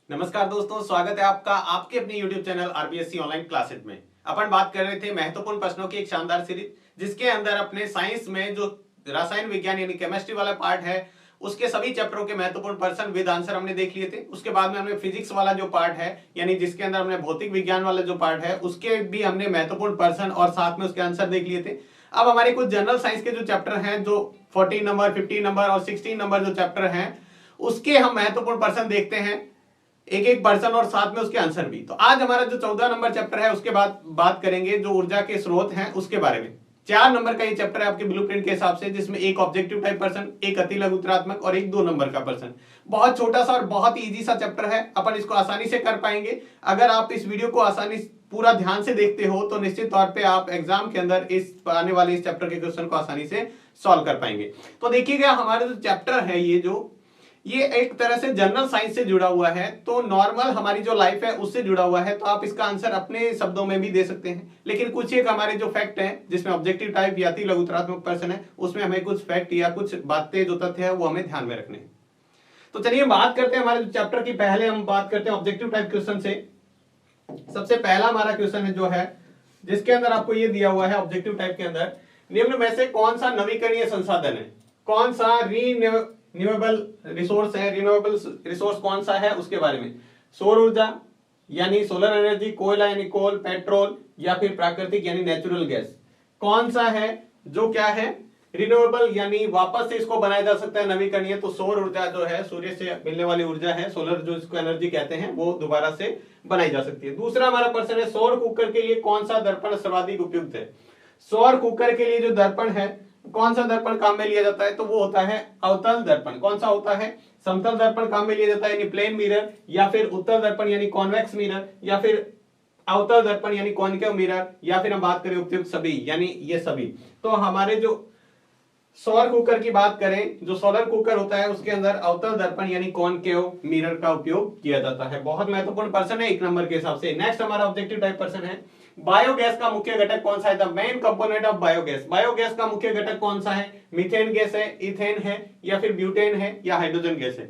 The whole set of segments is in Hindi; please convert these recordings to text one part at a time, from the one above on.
नमस्कार दोस्तों, स्वागत है आपका आपके अपने YouTube channel RBSC online classes में। अपन बात कर रहे थे महत्वपूर्ण प्रश्नों की एक शानदार सीरीज, जिसके अंदर अपने साइंस में जो रसायन विज्ञान यानी केमिस्ट्री वाला पार्ट है उसके सभी चैप्टरों के महत्वपूर्ण प्रश्न विद आंसर हमने देख लिए थे। उसके बाद में हमने फिजिक्स वाला जो पार्ट है यानी जिसके अंदर हमने भौतिक विज्ञान वाला जो पार्ट है उसके भी हमने महत्वपूर्ण प्रश्न और साथ में उसके आंसर देख लिए थे। अब हमारे कुछ जनरल साइंस के जो चैप्टर हैं, जो 14 नंबर, 15 नंबर और 16 नंबर जो चैप्टर हैं, उसके हम महत्वपूर्ण प्रश्न देखते हैं, एक एक पर्सन और साथ में उसके आंसर भी। तो आज हमारा जो 14 नंबर चैप्टर है उसके बाद बात करेंगे जो ऊर्जा के स्रोत हैं उसके बारे में। 4 नंबर का ये चैप्टर है आपके ब्लूप्रिंट के हिसाब से, जिसमें एक ऑब्जेक्टिव टाइप पर्सन, एक अति लघुत्तरात्मक और एक 2 नंबर का पर्सन। बहुत छोटा सा और बहुत इजी सा चैप्टर है, अपन इसको आसानी से कर पाएंगे। अगर आप इस वीडियो को आसानी पूरा ध्यान से देखते हो तो निश्चित तौर पे आप एग्जाम के अंदर इस आने वाले इस चैप्टर के क्वेश्चन को आसानी से सॉल्व कर पाएंगे। तो देखिएगा, हमारा जो चैप्टर है ये एक तरह से जनरल साइंस से जुड़ा हुआ है, तो नॉर्मल हमारी जो लाइफ है उससे जुड़ा हुआ है। तो आप इसका आंसर अपने शब्दों में भी दे सकते हैं, लेकिन कुछ एक हमारे जो फैक्ट हैं जिसमें ऑब्जेक्टिव टाइप या अति लघुत्तरात्मक पर्सन है उसमें हमें कुछ फैक्ट या कुछ बातें जो तथ्य है वो हमें ध्यान में रखने हैं। तो चलिए बात करते हैं हमारे चैप्टर की। पहले हम बात करते हैं ऑब्जेक्टिव टाइप क्वेश्चन से। सबसे पहला हमारा क्वेश्चन है जो है जिसके अंदर आपको ये दिया हुआ है ऑब्जेक्टिव टाइप के अंदर, निम्न में से कौन सा नवीकरणीय संसाधन है, कौन सा रिन्यूएबल रिसोर्स है, रिन्यूएबल रिसोर्स कौन सा है उसके बारे में। सौर ऊर्जा यानी सोलर एनर्जी, कोयला यानी कोल, पेट्रोल या फिर प्राकृतिक यानी नेचुरल गैस, कौन सा है जो क्या है रिन्यूएबल यानी वापस से इसको बनाया जा सकता है नवीकरणीय। तो सौर ऊर्जा जो है, सूर्य से मिलने वाली ऊर्जा है, सोलर जो इसको एनर्जी कहते हैं, वो दोबारा से बनाई जा सकती है। दूसरा हमारा प्रश्न है सौर कुकर के लिए कौन सा दर्पण सर्वाधिक उपयुक्त है। सौर कुकर के लिए जो दर्पण है, कौन सा दर्पण काम में लिया जाता है, तो वो होता है अवतल दर्पण। कौन सा होता है, समतल दर्पण काम में लिया जाता है यानी प्लेन मिरर, या फिर उत्तल दर्पण यानी कॉन्वेक्स मिरर, या फिर अवतल दर्पण यानी कॉनकेव मिरर, या फिर हम बात करें उपयुक्त सभी यानी ये सभी। तो हमारे जो सौर कुकर की बात करें, जो सोलर कुकर होता है उसके अंदर अवतल दर्पण यानी कॉनकेव मिरर का उपयोग किया जाता है। बहुत महत्वपूर्ण पर्सन है 1 नंबर के हिसाब से। नेक्स्ट हमारा ऑब्जेक्टिव टाइप पर्सन है बायोगैस का मुख्य घटक कौन सा है, the main component of biogas. Biogas का मुख्य घटक कौन सा है, मीथेन गैस है, इथेन है, या फिर ब्यूटेन है, या हाइड्रोजन गैस है।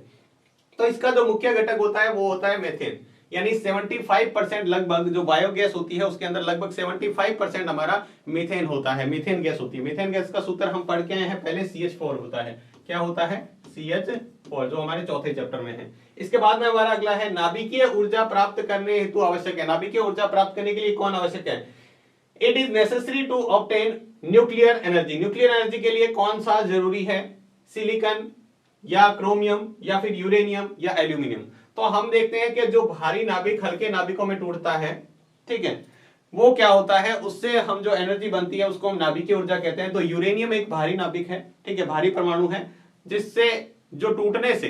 तो इसका जो मुख्य घटक होता है वो होता है मीथेन, यानी 75% लगभग जो बायोगैस होती है उसके अंदर लगभग 75% हमारा मीथेन होता है, मीथेन गैस होती है। मीथेन गैस का सूत्र हम पढ़ के आए हैं पहले, CH4 होता है। क्या होता है, CH4, जो हमारे चौथे चैप्टर में है। इसके बाद में हमारा अगला है नाभिकीय ऊर्जा प्राप्त करने हेतु आवश्यक है। नाभिकीय ऊर्जा प्राप्त करने के लिए कौन आवश्यक है, it is necessary to obtain nuclear energy. Nuclear energy के लिए कौन सा जरूरी है, सिलिकॉन या क्रोमियम या फिर यूरेनियम या एल्यूमिनियम। तो हम देखते हैं कि जो भारी नाभिक हल्के नाभिकों में टूटता है, ठीक है, वो क्या होता है, उससे हम जो एनर्जी बनती है उसको हम नाभिकीय ऊर्जा कहते हैं। तो यूरेनियम एक भारी नाभिक है, ठीक है, भारी परमाणु है, जिससे जो टूटने से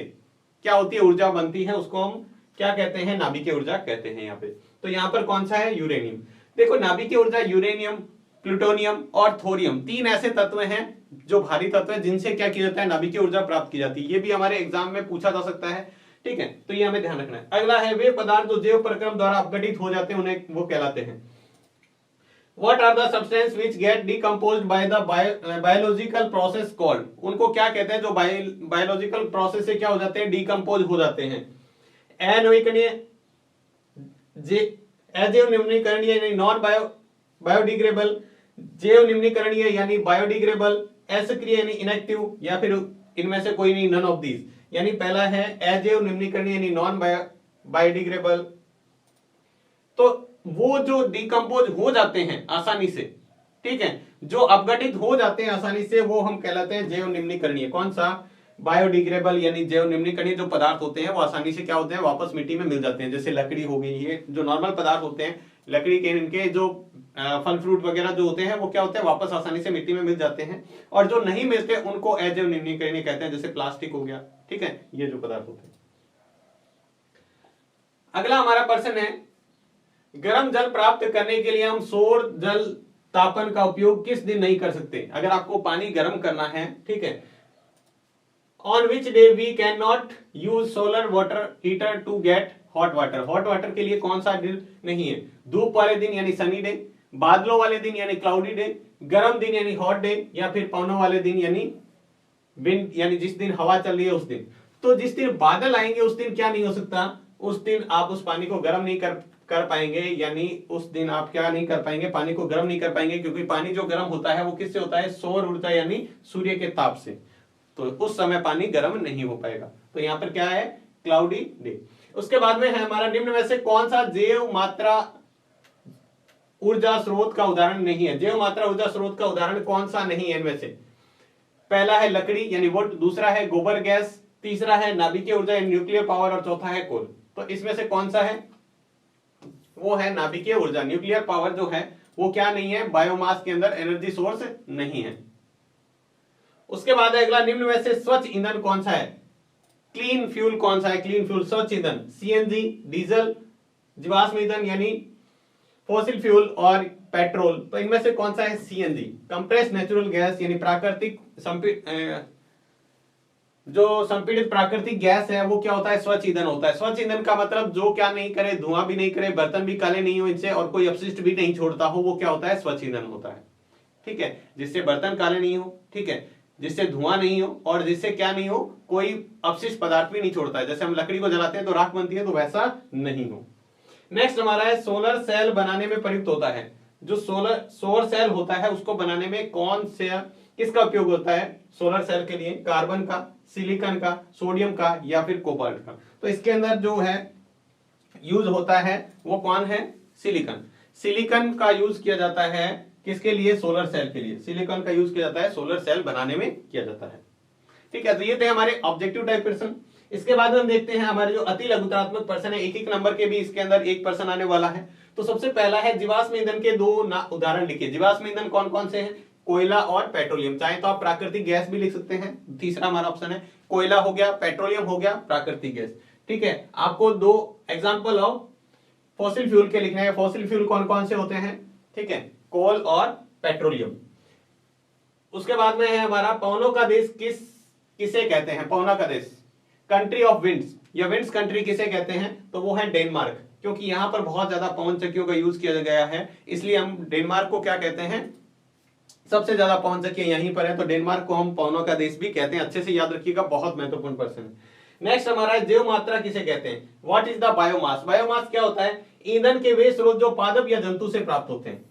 क्या होती है, ऊर्जा बनती है, उसको हम क्या कहते हैं, नाभिकीय ऊर्जा कहते हैं यहाँ पे। तो यहाँ पर कौन सा है, यूरेनियम। देखो नाभिकीय ऊर्जा यूरेनियम, प्लूटोनियम और थोरियम, 3 ऐसे तत्व हैं जो भारी तत्व है जिनसे क्या किया जाता है, नाभिकीय ऊर्जा प्राप्त की जाती है। ये भी हमारे एग्जाम में पूछा जा सकता है, ठीक है, तो ये हमें ध्यान रखना है। अगला है वे पदार्थ जो जैव प्रक्रम द्वारा अपघटित हो जाते हैं उन्हें वो कहलाते हैं। What are the substances which get decomposed by the biological process called? उनको क्या कहते हैं जो बायोलॉजिकल प्रोसेस से क्या हो जाते हैं, डिकम्पोज हो जाते हैं। अनवीकरणीय, अजैव निम्नीकरणीय यानी नॉन बायोडिग्रेडेबल, जैव निम्नीकरणीय यानी बायोडिग्रेडेबल, असक्रिय यानी इनएक्टिव, या फिर इनमें से कोई नहीं, नन ऑफ दीज। यानी पहला है अजैव निम्नीकरणीय यानी नॉन बायोडिग्रेडेबल, तो वो जो डिकम्पोज हो जाते हैं आसानी से, ठीक है, जो अपघटित हो जाते हैं आसानी से, वो हम कहलाते हैं जैव निम्नीकरणीय। कौन सा, बायोडिग्रेडेबल यानी जैव निम्नीकरणीय जो पदार्थ होते हैं वो आसानी से क्या होते हैं, वापस मिट्टी में मिल जाते हैं। जैसे लकड़ी हो गई, ये जो नॉर्मल पदार्थ होते हैं लकड़ी के, इनके जो फल फ्रूट वगैरह जो होते हैं वो क्या होते हैं, वापस आसानी से मिट्टी में मिल जाते हैं। और जो नहीं मिलते उनको अजैव निम्नीकरणीय कहते हैं, जैसे प्लास्टिक हो गया, ठीक है, ये जो पदार्थ होते हैं। अगला हमारा प्रश्न है गर्म जल प्राप्त करने के लिए हम सौर जल तापन का उपयोग किस दिन नहीं कर सकते। अगर आपको पानी गर्म करना है, ठीक है, on which day we can not use solar water heater to get hot water. Hot water के लिए कौन सा दिन नहीं है, धूप वाले दिन यानी सनी डे, बादलों वाले दिन यानी क्लाउडी डे, गर्म दिन यानी हॉट डे, या फिर पवनों वाले दिन यानी विंड यानी जिस दिन हवा चल रही है उस दिन। तो जिस दिन बादल आएंगे उस दिन क्या नहीं हो सकता, उस दिन आप उस पानी को गर्म नहीं कर पाएंगे, यानी उस दिन आप क्या नहीं कर पाएंगे, पानी को गर्म नहीं कर पाएंगे, क्योंकि पानी जो गर्म होता है वो किससे होता है, सौर ऊर्जा यानी सूर्य के ताप से। तो उस समय पानी गर्म नहीं हो पाएगा। तो यहाँ पर क्या है, क्लाउडी डे। उसके बाद में है हमारा निम्न में से कौन सा जैव मात्रा ऊर्जा स्रोत का उदाहरण नहीं है। जैव मात्रा ऊर्जा स्रोत का उदाहरण कौन सा नहीं है इनमें से? पहला है लकड़ी यानी वुड, दूसरा है गोबर गैस, तीसरा है नाभिकीय ऊर्जा यानी न्यूक्लियर पावर, और चौथा है कोल। तो इसमें से कौन सा है? वो है नाभिकीय ऊर्जा। न्यूक्लियर पावर जो है वो क्या नहीं है, बायोमास के अंदर एनर्जी सोर्स नहीं है। उसके बाद अगला, निम्न में से स्वच्छ ईंधन कौन सा है? क्लीन फ्यूल कौन सा है? क्लीन फ्यूल स्वच्छ ईंधन, सीएनजी, डीजल, जीवाश्म ईंधन यानी फॉसिल फ्यूल और पेट्रोल। तो इनमें से कौन सा है? सीएनजी। कंप्रेस्ड नेचुरल गैस यानी प्राकृतिक जो संपीड़ित प्राकृतिक गैस है वो क्या होता है? स्वच्छ ईंधन होता है। स्वच्छ ईंधन का मतलब जो क्या नहीं करे, धुआं भी नहीं करे, बर्तन भी काले नहीं हो इनसे, और कोई अपशिष्ट भी नहीं छोड़ता हो, वो क्या होता है? स्वच्छ ईंधन होता है। ठीक है, जिससे बर्तन काले नहीं हो, ठीक है, जिससे धुआं नहीं हो, और जिससे क्या नहीं हो, कोई अपशिष्ट पदार्थ भी नहीं छोड़ता है। जैसे हम लकड़ी को जलाते हैं तो राख बनती है, तो वैसा नहीं हो। नेक्स्ट हमारा है सोलर सेल बनाने में प्रयुक्त होता है। जो सौर सेल होता है उसको बनाने में कौन से किसका उपयोग होता है? सोलर सेल के लिए कार्बन का, सिलिकॉन का, सोडियम का या फिर कोबाल्ट का। तो इसके अंदर जो है यूज होता है वो कौन है? सिलिकॉन। सिलिकॉन का यूज किया जाता है किसके लिए? सोलर सेल के लिए। सिलिकॉन का यूज किया जाता है सोलर सेल बनाने में किया जाता है। ठीक है, तो ये थे हमारे ऑब्जेक्टिव टाइप प्रश्न। इसके बाद हम देखते हैं हमारे जो अति लघुत्तरात्मक प्रश्न है, एक एक नंबर के भी इसके अंदर एक प्रश्न आने वाला है। तो सबसे पहला है जीवाश्म ईंधन के दो उदाहरण लिखिए। जीवाश्म ईंधन कौन कौन से हैं? कोयला और पेट्रोलियम। चाहे तो आप प्राकृतिक गैस भी लिख सकते हैं। तीसरा हमारा ऑप्शन है कोयला हो गया, पेट्रोलियम हो गया, प्राकृतिक गैस। ठीक है, आपको दो एग्जांपल ऑफ फॉसिल फ्यूल के लिखने हैं। फॉसिल फ्यूल कौन कौन से होते हैं? ठीक है, कोल और पेट्रोलियम। उसके बाद में है हमारा पवनों का देश किसे कहते हैं? पवनों का देश, कंट्री ऑफ विंड्स, या विंड्स कंट्री किसे कहते हैं? तो वो है डेनमार्क, क्योंकि यहां पर बहुत ज्यादा पवन चक्कियों का यूज किया गया है, इसलिए हम डेनमार्क को क्या कहते हैं? सबसे ज्यादा पवन चक्कियां यहीं पर है, तो डेनमार्क को हम पवनों का देश भी कहते हैं। अच्छे से याद रखिएगा, बहुत महत्वपूर्ण प्रश्न है। नेक्स्ट हमारा है जैव मात्रा किसे कहते हैं? What is the biomass? Biomass क्या होता है? ईंधन के वे स्रोत जो पादप या जंतु से प्राप्त होते हैं।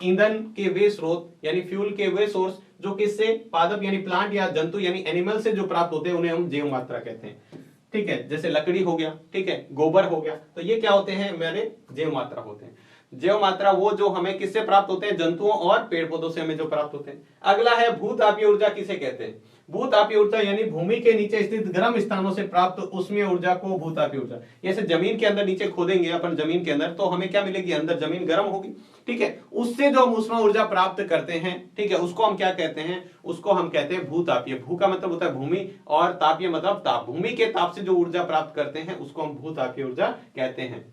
ईंधन के वे स्रोत यानी फ्यूल के वे सोर्स जो किससे? पादप यानी प्लांट या जंतु यानी एनिमल से जो प्राप्त होते हैं, उन्हें हम जैव मात्रा कहते हैं। ठीक है, जैसे लकड़ी हो गया, ठीक है, गोबर हो गया, तो ये क्या होते हैं? हमारे जैव मात्रा होते हैं। जैव मात्रा वो जो हमें किससे प्राप्त होते हैं? जंतुओं और पेड़ पौधों से हमें जो प्राप्त होते हैं। अगला है भूतापीय ऊर्जा किसे कहते हैं? भूतापीय ऊर्जा यानी भूमि के नीचे स्थित गर्म स्थानों से प्राप्त उष्मीय ऊर्जा को भूतापीय ऊर्जा। जैसे जमीन के अंदर नीचे खोदेंगे अपन जमीन के अंदर, तो हमें क्या मिलेगी? अंदर जमीन गर्म होगी, ठीक है, उससे जो हम उष्मा ऊर्जा प्राप्त करते हैं, ठीक है, उसको हम क्या कहते हैं? उसको हम कहते हैं भूतापीय। भू का मतलब होता है भूमि, और तापीय मतलब ताप। भूमि के ताप से जो ऊर्जा प्राप्त करते हैं उसको हम भूतापीय ऊर्जा कहते हैं।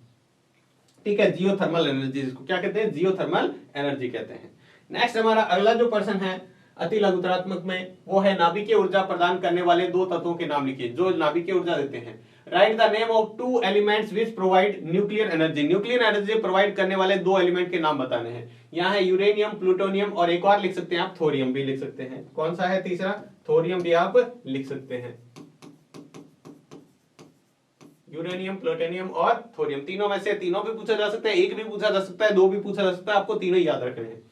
ठीक है, जियोथर्मल एनर्जी, जिसको क्या कहते हैं? जियोथर्मल एनर्जी कहते हैं। नेक्स्ट हमारा अगला जो प्रश्न है अति लघुत्तरात्मक में, वो है नाभिकीय ऊर्जा प्रदान करने वाले दो तत्वों के नाम लिखिए जो नाभिकीय ऊर्जा देते हैं। Right the name of two elements which provide nuclear energy. Nuclear energy provide करने वाले दो एलिमेंट के नाम बताने हैं। यहाँ है यूरेनियम, प्लूटोनियम, और एक और लिख सकते हैं आप, थोरियम भी लिख सकते हैं। कौन सा है तीसरा? थोरियम भी आप लिख सकते हैं। यूरेनियम, प्लूटोनियम और थोरियम, तीनों में से तीनों भी पूछा जा सकता है, एक भी पूछा जा सकता है, दो भी पूछा जा सकता है, आपको तीनों याद रखने हैं।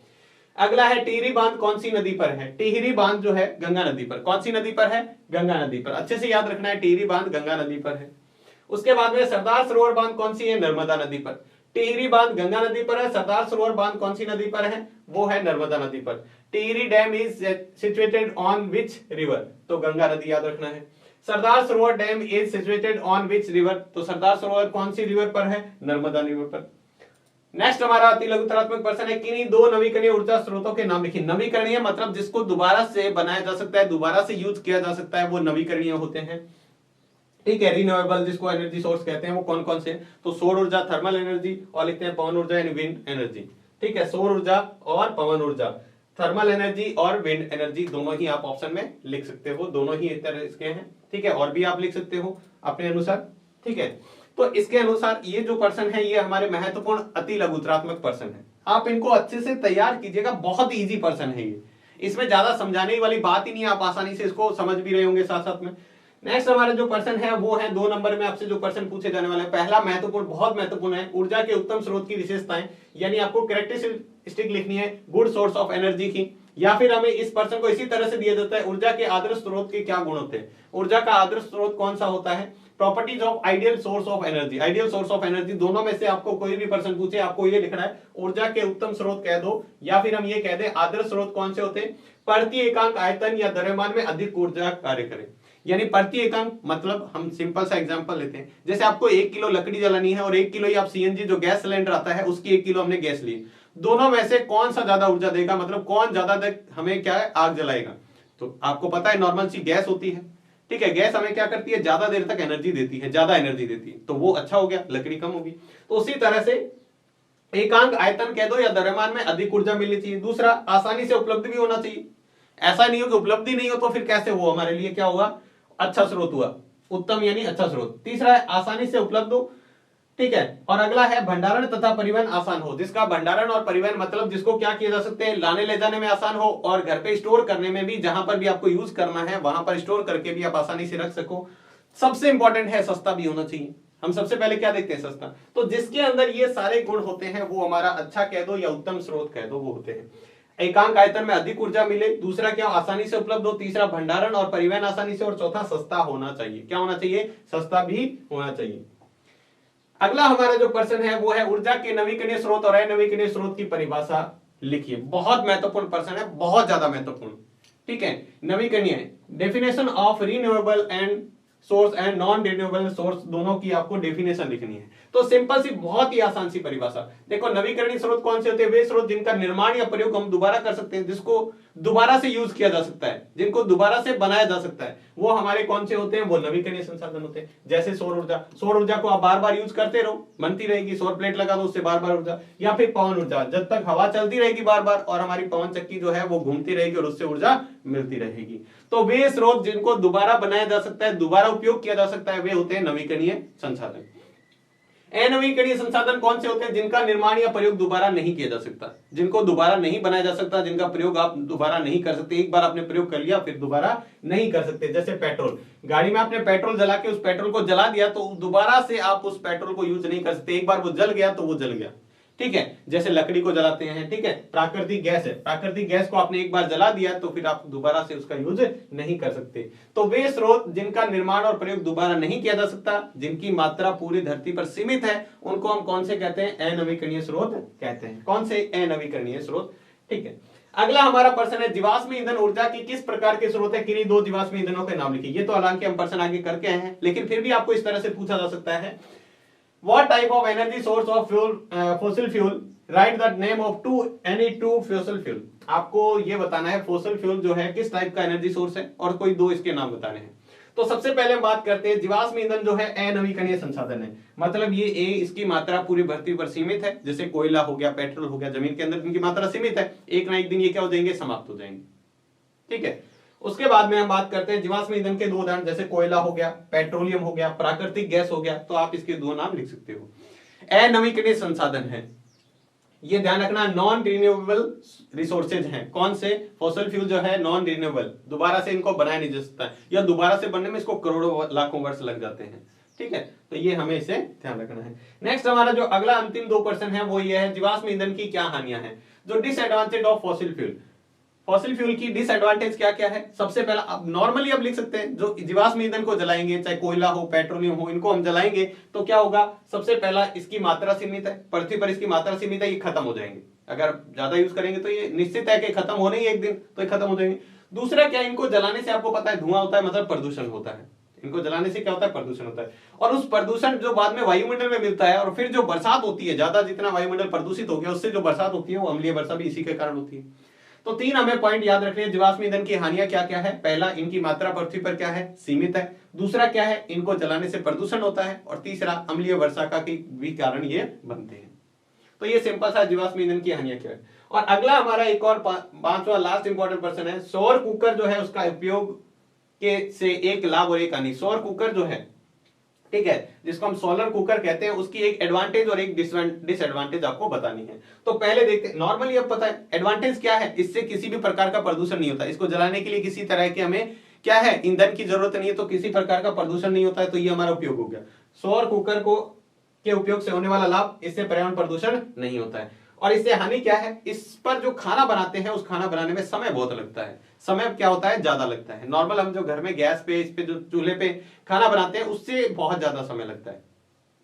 अगला है टिहरी बांध कौन सी नदी पर है? टिहरी बांध जो है गंगा नदी पर। कौन सी नदी पर है? गंगा नदी पर। अच्छे से याद रखना है, टिहरी बांध गंगा नदी पर है। उसके बाद में सरदार सरोवर बांध कौन सी है? नर्मदा नदी पर। टिहरी बांध गंगा नदी पर है, सरदार सरोवर बांध कौन सी नदी पर है? वो है नर्मदा नदी पर। Tehri dam is situated on which river? तो गंगा नदी याद रखना है। Sardar Sarovar dam is situated on which river? तो सरदार सरोवर कौन सी रिवर पर है? नर्मदा रिवर पर। नेक्स्ट हमारा अति लघुत्तरात्मक प्रश्न है किन्हीं दो नवीकरणीय ऊर्जा स्रोतों के नाम लिखिए। नवीकरणीय मतलब जिसको दोबारा से बनाया जा सकता है, दोबारा से यूज किया जा सकता है, वो नवीकरणीय होते हैं। ठीक है, रिन्यूएबल जिसको एनर्जी सोर्स कहते हैं, वो कौन कौन से? तो सौर ऊर्जा, थर्मल एनर्जी, और लिखते हैं पवन ऊर्जा यानी विंड एनर्जी। ठीक है, सौर ऊर्जा और पवन ऊर्जा, थर्मल एनर्जी और विंड एनर्जी, दोनों ही आप ऑप्शन में लिख सकते हो, दोनों ही एक तरह के हैं। ठीक है, और भी आप लिख सकते हो अपने अनुसार। ठीक है, तो इसके अनुसार ये जो प्रश्न है ये हमारे महत्वपूर्ण अति लघुत्तरात्मक प्रश्न है। आप इनको अच्छे से तैयार कीजिएगा, बहुत इजी प्रश्न है ये, इसमें ज्यादा समझाने वाली बात ही नहीं है, आप आसानी से इसको समझ भी रहे होंगे साथ साथ में। नेक्स्ट हमारा जो प्रश्न है वो है 2 नंबर में आपसे जो प्रश्न पूछे जाने वाले हैं। पहला महत्वपूर्ण, बहुत महत्वपूर्ण है, ऊर्जा के उत्तम स्रोत की विशेषताएं, यानी आपको कैरेक्टरिस्टिक लिखनी है गुड सोर्स ऑफ एनर्जी की। या फिर हमें इस प्रश्न को इसी तरह से दिया जाता है, ऊर्जा के आदर्श स्रोत के क्या गुण होते हैं, ऊर्जा का आदर्श स्रोत कौन सा होता है, properties of ideal source of energy, ideal source of energy. दोनों में से आपको कोई भी प्रश्न पूछे, आपको ये लिखना है ऊर्जा के उत्तम स्रोत कह दो, या फिर हम ये कह दें आदर्श स्रोत कौन से होते हैं, प्रति एकांक आयतन या द्रव्यमान में अधिक ऊर्जा कार्य करे। यानी प्रति एकांक मतलब हम सिंपल सा एग्जांपल लेते हैं, जैसे आपको 1 किलो लकड़ी जलानी है और 1 किलो ही आप सीएनजी जो गैस सिलेंडर आता है उसकी 1 किलो हमने गैस ली, दोनों में से कौन सा ज्यादा ऊर्जा देगा, मतलब कौन ज्यादा हमें क्या है आग जलाएगा। तो आपको पता है नॉर्मल सी गैस होती है, ठीक है, गैस हमें क्या करती है, ज्यादा देर तक एनर्जी देती है, ज्यादा एनर्जी देती है, तो वो अच्छा हो गया, लकड़ी कम होगी। तो उसी तरह से एकांक आयतन कह दो या द्रव्यमान में अधिक ऊर्जा मिलनी चाहिए। दूसरा, आसानी से उपलब्ध भी होना चाहिए, ऐसा नहीं हो कि उपलब्धि नहीं हो तो फिर कैसे हो, हमारे लिए क्या हुआ, अच्छा स्रोत हुआ, उत्तम यानी अच्छा स्रोत। तीसरा है आसानी से उपलब्ध हो, ठीक है, और अगला है भंडारण तथा परिवहन आसान हो, जिसका भंडारण और परिवहन मतलब जिसको क्या किया जा सकते हैं, लाने ले जाने में आसान हो और घर पे स्टोर करने में भी, जहां पर भी आपको यूज करना है वहां पर स्टोर करके भी आप आसानी से रख सको। सबसे इंपॉर्टेंट है सस्ता भी होना चाहिए। हम सबसे पहले क्या देखते हैं, सस्ता। तो जिसके अंदर ये सारे गुण होते हैं वो हमारा अच्छा कह दो या उत्तम स्रोत कह दो, वो होते हैं। एकांक आयतन में अधिक ऊर्जा मिले, दूसरा क्या आसानी से उपलब्ध हो, तीसरा भंडारण और परिवहन आसानी से, और चौथा सस्ता होना चाहिए। क्या होना चाहिए, सस्ता भी होना चाहिए। अगला हमारा जो प्रश्न है वो है ऊर्जा के नवीकरणीय स्रोत और अनवीकरणीय स्रोत की परिभाषा लिखिए। बहुत महत्वपूर्ण प्रश्न है, बहुत ज्यादा महत्वपूर्ण, ठीक है। नवीकरणीय, definition of renewable and source and non renewable source, दोनों की आपको डेफिनेशन लिखनी है। तो सिंपल सी, बहुत ही आसान सी परिभाषा। देखो, नवीकरणीय स्रोत कौन से होते हैं, वे स्रोत जिनका निर्माण या प्रयोग हम दोबारा कर सकते हैं, जिसको दोबारा से यूज किया जा सकता है, जिनको दोबारा से बनाया जा सकता है, वो हमारे कौन से होते हैं, वो नवीकरणीय संसाधन होते हैं। जैसे सौर ऊर्जा, सौर ऊर्जा को आप बार बार यूज करते रहो, बनती रहेगी, सौर प्लेट लगा दो उससे बार बार ऊर्जा। या फिर पवन ऊर्जा, जब तक हवा चलती रहेगी बार बार और हमारी पवन चक्की जो है वो घूमती रहेगी और उससे ऊर्जा मिलती रहेगी। तो वे स्रोत जिनको दोबारा बनाया जा सकता है, दोबारा उपयोग किया जा सकता है, वे होते हैं नवीकरणीय संसाधन। अनवीकरणीय संसाधन कौन से होते हैं, जिनका निर्माण या प्रयोग दोबारा नहीं किया जा सकता, जिनको दोबारा नहीं बनाया जा सकता, जिनका प्रयोग आप दोबारा नहीं कर सकते, एक बार आपने प्रयोग कर लिया फिर दोबारा नहीं कर सकते। जैसे पेट्रोल, गाड़ी में आपने पेट्रोल जला के उस पेट्रोल को जला दिया तो दोबारा से आप उस पेट्रोल को यूज नहीं कर सकते, एक बार वो जल गया तो वो जल गया, ठीक है। जैसे लकड़ी को जलाते हैं, ठीक है, प्राकृतिक गैस है, प्राकृतिक गैस को आपने एक बार जला दिया तो फिर आप दोबारा से उसका यूज नहीं कर सकते। तो वे स्रोत जिनका निर्माण और प्रयोग दोबारा नहीं किया जा सकता, जिनकी मात्रा पूरी धरती पर सीमित है, उनको हम कौन से कहते हैं, अनवीकरणीय स्रोत कहते हैं। कौन से, अनवीकरणीय स्रोत, ठीक है। अगला हमारा प्रश्न है जीवाश्म ईंधन ऊर्जा की किस प्रकार के स्रोत है, किन्हीं 2 जीवाश्म ईंधनों के नाम लिखिए। ये तो हालांकि हम प्रश्न आगे करके आए हैं, लेकिन फिर भी आपको इस तरह से पूछा जा सकता है, What type of energy source of fuel, fossil fuel? Write the name of any two fossil fuel. आपको ये बताना है fossil fuel जो है किस टाइप का एनर्जी सोर्स है और कोई 2 इसके नाम बताने हैं। तो सबसे पहले हम बात करते हैं जीवाश्म ईंधन जो है अनवीकरणीय संसाधन है, मतलब ये इसकी मात्रा पूरी धरती पर सीमित है। जैसे कोयला हो गया, पेट्रोल हो गया, जमीन के अंदर इनकी मात्रा सीमित है, एक ना एक दिन ये क्या हो जाएंगे, समाप्त हो जाएंगे, ठीक है। उसके बाद में हम बात करते हैं जीवाश्म ईंधन के 2 उदाहरण, जैसे कोयला हो गया, पेट्रोलियम हो गया, प्राकृतिक गैस हो गया, तो आप इसके 2 नाम लिख सकते हो। अनवीकरणीय संसाधन है, ये ध्यान रखना, नॉन रिन्यूएबल रिसोर्सेज हैं। कौन से, फॉसिल फ्यूल जो है नॉन रिन्यूएबल, दोबारा से इनको बनाया नहीं जा सकता है, या दोबारा से बनने में इसको करोड़ों लाखों वर्ष लग जाते हैं, ठीक है। तो ये हमें इसे ध्यान रखना है। नेक्स्ट हमारा जो अगला अंतिम 2 प्रश्न है वो ये है, जीवाश्म ईंधन की क्या हानियां हैं, जो disadvantage of fossil fuel. Fossil fuel की डिसएडवांटेज क्या क्या है। सबसे पहला, अब नॉर्मली अब लिख सकते हैं, जो जीवाश्म ईंधन को जलाएंगे, चाहे कोयला हो, पेट्रोलियम हो, इनको हम जलाएंगे तो क्या होगा, सबसे पहला इसकी मात्रा सीमित है, पृथ्वी पर इसकी मात्रा सीमित है, ये खत्म हो जाएंगे। अगर ज्यादा यूज करेंगे तो ये निश्चित है कि खत्म होने ही एक दिन तो ये खत्म हो जाएंगे। दूसरा क्या, इनको जलाने से आपको पता है धुआं होता है, मतलब प्रदूषण होता है। इनको जलाने से क्या होता है, प्रदूषण होता है, और उस प्रदूषण जो बाद में वायुमंडल में मिलता है, और फिर जो बरसात होती है, ज्यादा जितना वायुमंडल प्रदूषित हो गया उससे जो बरसात होती है वो अम्लीय वर्षा भी इसी के कारण होती है। तो 3 हमें पॉइंट याद रखने हैं, जीवाश्म ईंधन की हानियां क्या क्या है। पहला, इनकी मात्रा पृथ्वी पर क्या है, सीमित है। दूसरा क्या है, इनको जलाने से प्रदूषण होता है। और तीसरा, अम्लीय वर्षा का भी कारण ये बनते हैं। तो ये सिंपल सा जीवाश्म ईंधन की हानियां क्या है। और अगला हमारा एक और 5वां लास्ट इंपॉर्टेंट प्रश्न है, सौर कुकर जो है उसका उपयोग के से एक लाभ और एक हानि। सौर कुकर जो है, ठीक है, जिसको हम सोलर कुकर कहते हैं, उसकी एक एडवांटेज और एक डिसएडवांटेज आपको बतानी है। तो पहले देखते हैं, नॉर्मली अब पता है एडवांटेज क्या है, इससे किसी भी प्रकार का प्रदूषण नहीं होता, इसको जलाने के लिए किसी तरह के हमें क्या है, ईंधन की जरूरत नहीं है तो किसी प्रकार का प्रदूषण नहीं होता है, तो ये हमारा उपयोग हो गया। सौर कुकर को के उपयोग से होने वाला लाभ, इससे पर्यावरण प्रदूषण नहीं होता है। और इससे हानि क्या है, इस पर जो खाना बनाते हैं उस खाना बनाने में समय बहुत लगता है, समय क्या होता है, ज्यादा लगता है। नॉर्मल हम जो घर में गैस पे, इस पे जो चूल्हे पे खाना बनाते हैं उससे बहुत ज्यादा समय लगता है,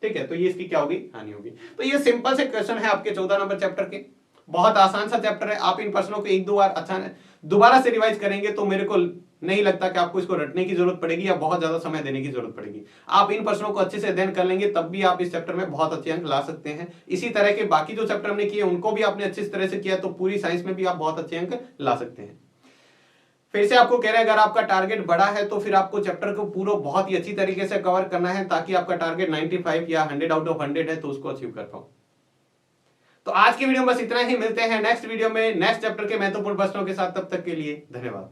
ठीक है। तो ये इसकी क्या होगी, हानि होगी। तो ये सिंपल से क्वेश्चन है आपके 14 नंबर चैप्टर के, बहुत आसान सा चैप्टर है। आप इन प्रश्नों को एक दो बार अच्छा दोबारा से रिवाइज करेंगे तो मेरे को नहीं लगता कि आपको इसको रटने की जरूरत पड़ेगी या बहुत ज्यादा समय देने की जरूरत पड़ेगी। आप इन प्रश्नों को अच्छे से अध्ययन कर लेंगे तब भी आप इस चैप्टर में बहुत अच्छे अंक ला सकते हैं। इसी तरह के बाकी जो चैप्टर हमने किए उनको भी आपने अच्छी तरह से किया तो पूरी साइंस में भी आप बहुत अच्छे अंक ला सकते हैं। फिर से आपको कह रहे हैं, अगर आपका टारगेट बड़ा है तो फिर आपको चैप्टर को पूरा बहुत ही अच्छी तरीके से कवर करना है ताकि आपका टारगेट 95 या 100 आउट ऑफ 100 है तो उसको अचीव कर पाओ। तो आज की वीडियो में बस इतना ही, मिलते हैं नेक्स्ट वीडियो में नेक्स्ट चैप्टर के महत्वपूर्ण प्रश्नों के साथ। तब तक के लिए धन्यवाद।